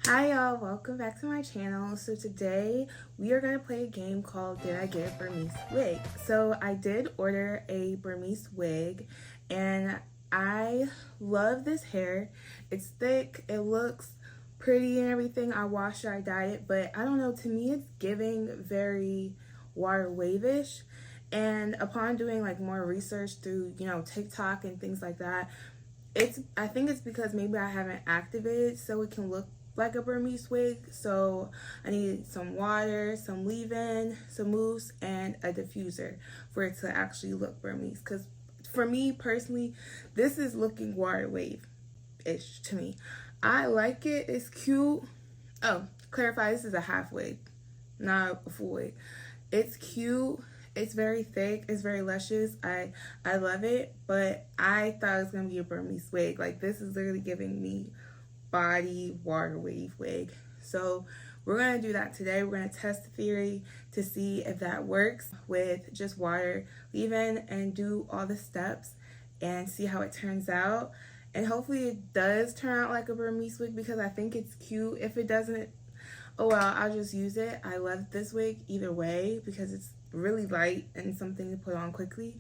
Hi y'all, welcome back to my channel. So today we are going to play a game called Did I Get a Burmese Wig? So I did order a Burmese wig and I love this hair. It's thick, it looks pretty and everything. I wash it, I dye it, but I don't know, to me it's giving very water wave-ish. And upon doing like more research through, TikTok and things like that, I think it's because maybe I haven't activated so it can look like a Burmese wig. So I need some water, some leave-in, some mousse, and a diffuser for it to actually look Burmese. Because for me personally, this is looking water wave-ish to me. I like it. It's cute. Oh, clarify, this is a half wig, not a full wig. It's cute. It's very thick. It's very luscious. I love it, but I thought it was going to be a Burmese wig. Like, this is literally giving me body water wave wig. So we're going to do that today. We're going to test the theory to see if that works with just water leave-in and do all the steps and see how it turns out. And hopefully it does turn out like a Burmese wig because I think it's cute. If it doesn't, oh well, I'll just use it. I love this wig either way because it's really light and something to put on quickly,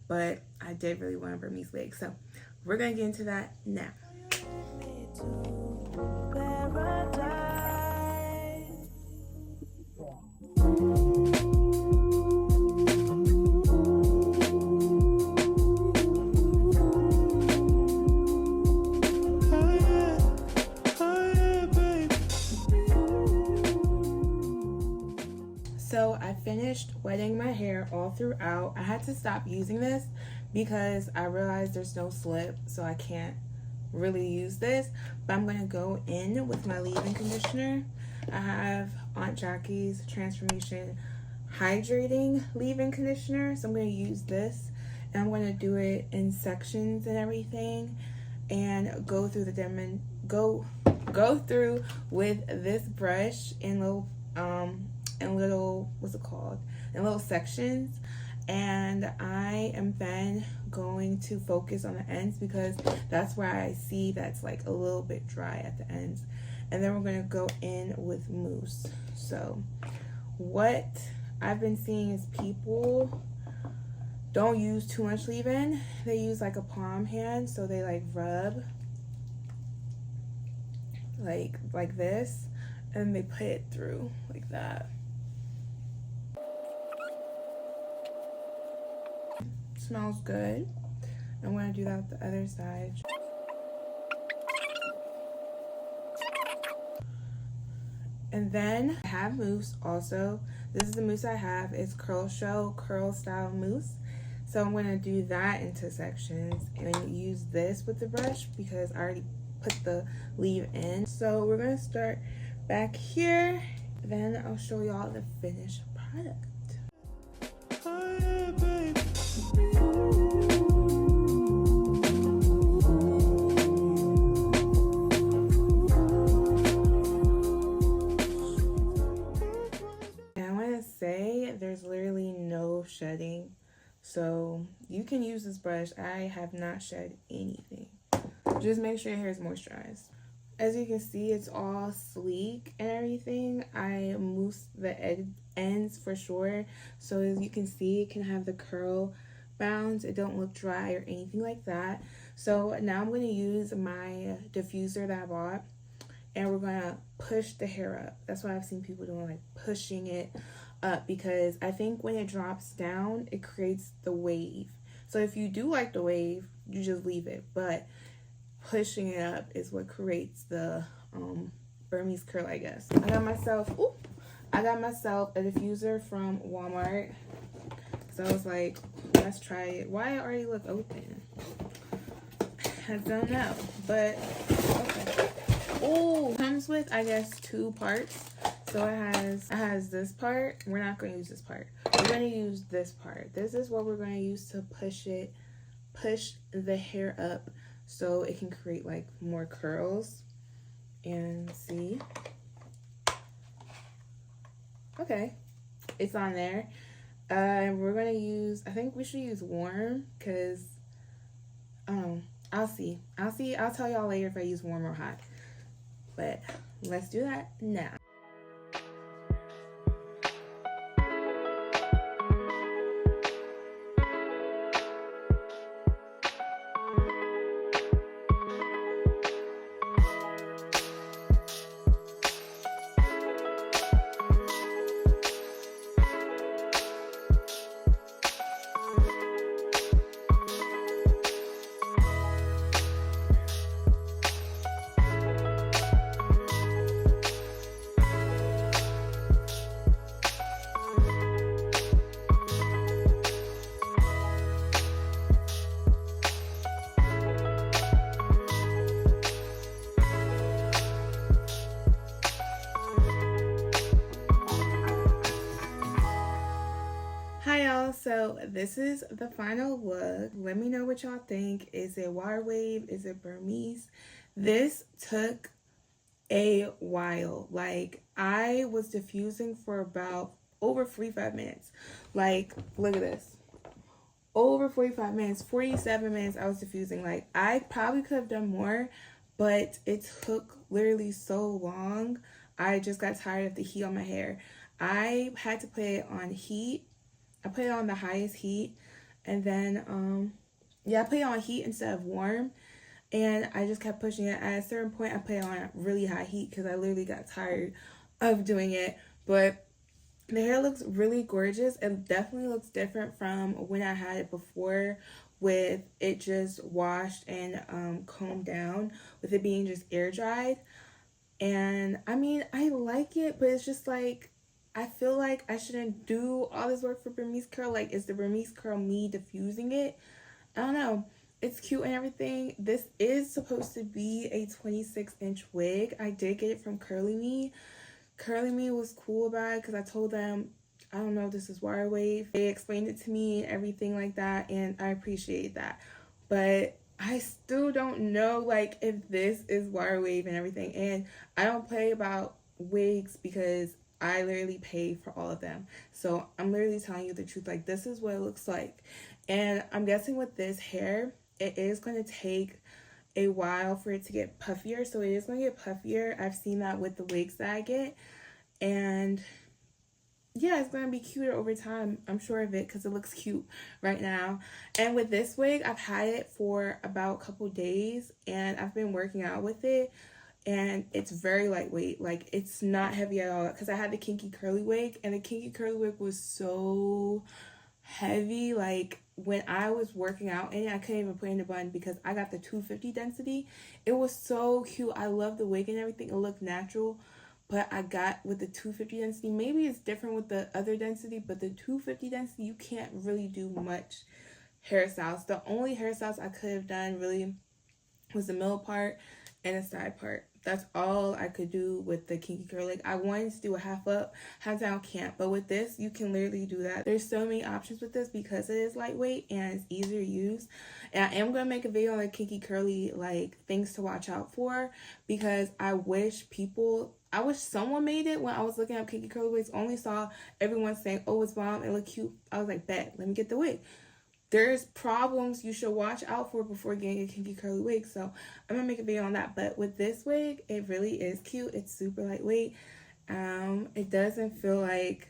but I did really want a Burmese wig. So we're gonna get into that now. So I finished wetting my hair all throughout. I had to stop using this because I realized there's no slip, so I can't really use this. But I'm gonna go in with my leave-in conditioner. I have Aunt Jackie's Transformation Hydrating Leave-In Conditioner, so I'm gonna use this, and I'm gonna do it in sections and everything, and go through the go through with this brush in little sections. And I am then going to focus on the ends because that's where I see that's like a little bit dry at the ends. And then we're going to go in with mousse. So what I've been seeing is people don't use too much leave-in. They use like a palm hand, so they like rub like this, and they put it through like that. Smells good. I'm going to do that with the other side. And then I have mousse also. This is the mousse I have. It's Curl Show Curl Style Mousse. So I'm going to do that into sections and use this with the brush because I already put the leave in. So we're going to start back here. Then I'll show y'all the finished product. Oh, yeah, babe. There's literally no shedding, so you can use this brush. I have not shed anything. Just make sure your hair is moisturized. As you can see, it's all sleek and everything. I mousse the ends for sure, so as you can see, it can have the curl bounds. It don't look dry or anything like that. So now I'm going to use my diffuser that I bought, and we're going to push the hair up. That's what I've seen people doing, like pushing it up, because I think when it drops down, it creates the wave. So if you do like the wave, you just leave it, but pushing it up is what creates the Burmese curl, I guess. I got myself a diffuser from Walmart. So I was like, let's try it. Why it already look open? I don't know, but okay. Oh, comes with, I guess, 2 parts. So it has this part. We're not going to use this part. We're going to use this part. This is what we're going to use to push the hair up so it can create like more curls. And see. Okay. It's on there. We're going to use, I think we should use warm because I'll see. I'll tell y'all later if I use warm or hot. But let's do that now. Hi y'all, so this is the final look. Let me know what y'all think. Is it wire wave? Is it Burmese? This took a while. Like, I was diffusing for about over 45 minutes. Like, look at this. Over 45 minutes, 47 minutes I was diffusing. Like, I probably could have done more, but it took literally so long. I just got tired of the heat on my hair. I had to put it on heat. I put it on the highest heat, and then I put it on heat instead of warm, and I just kept pushing it. At a certain point I put it on really high heat because I literally got tired of doing it. But the hair looks really gorgeous. It definitely looks different from when I had it before, with it just washed and combed down, with it being just air dried. And I mean, I like it, but it's just like, I feel like I shouldn't do all this work for Burmese curl. Like, is the Burmese curl me diffusing it? I don't know. It's cute and everything. This is supposed to be a 26-inch wig. I did get it from CurlyMe. CurlyMe was cool about it because I told them, I don't know if this is wire wave. They explained it to me and everything like that, and I appreciate that. But I still don't know, like, if this is wire wave and everything. And I don't play about wigs because I literally pay for all of them. So I'm literally telling you the truth. Like, this is what it looks like. And I'm guessing with this hair, it is going to take a while for it to get puffier. So it is going to get puffier. I've seen that with the wigs that I get. And yeah, it's going to be cuter over time. I'm sure of it because it looks cute right now. And with this wig, I've had it for about a couple days. And I've been working out with it. And it's very lightweight. Like, it's not heavy at all, because I had the kinky curly wig, and the kinky curly wig was so heavy. Like, when I was working out in it, I couldn't even put in a bun because I got the 250 density. It was so cute. I love the wig and everything. It looked natural, but I got with the 250 density. Maybe it's different with the other density, but the 250 density, you can't really do much hairstyles. The only hairstyles I could have done really was the middle part and the side part. That's all I could do with the kinky curl. Like, I wanted to do a half up, half down, can't. But with this, you can literally do that. There's so many options with this because it is lightweight and it's easier to use. And I am going to make a video on the kinky curly, like, things to watch out for, because I wish someone made it. When I was looking up kinky curly wigs, only saw everyone saying, oh, it's bomb, it look cute. I was like, bet, let me get the wig. There's problems you should watch out for before getting a kinky curly wig. So I'm going to make a video on that. But with this wig, it really is cute. It's super lightweight. It doesn't feel like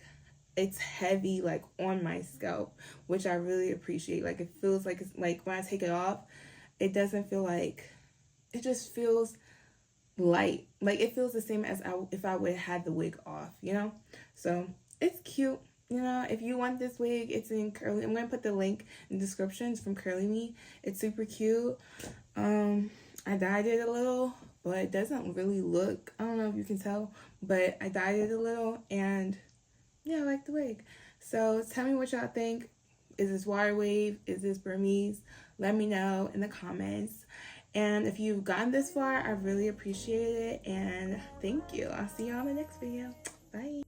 it's heavy, like, on my scalp, which I really appreciate. Like, it feels like, it's like when I take it off, it doesn't feel like, it just feels light. Like, it feels the same as if I would have had the wig off, you know? So it's cute. You know, if you want this wig, it's in Curly. I'm going to put the link in the descriptions from CurlyMe. It's super cute. I dyed it a little, but it doesn't really look, I don't know if you can tell, but I dyed it a little, and yeah, I like the wig. So tell me what y'all think. Is this wire wave? Is this Burmese? Let me know in the comments. And if you've gotten this far, I really appreciate it, and thank you. I'll see you on the next video. Bye.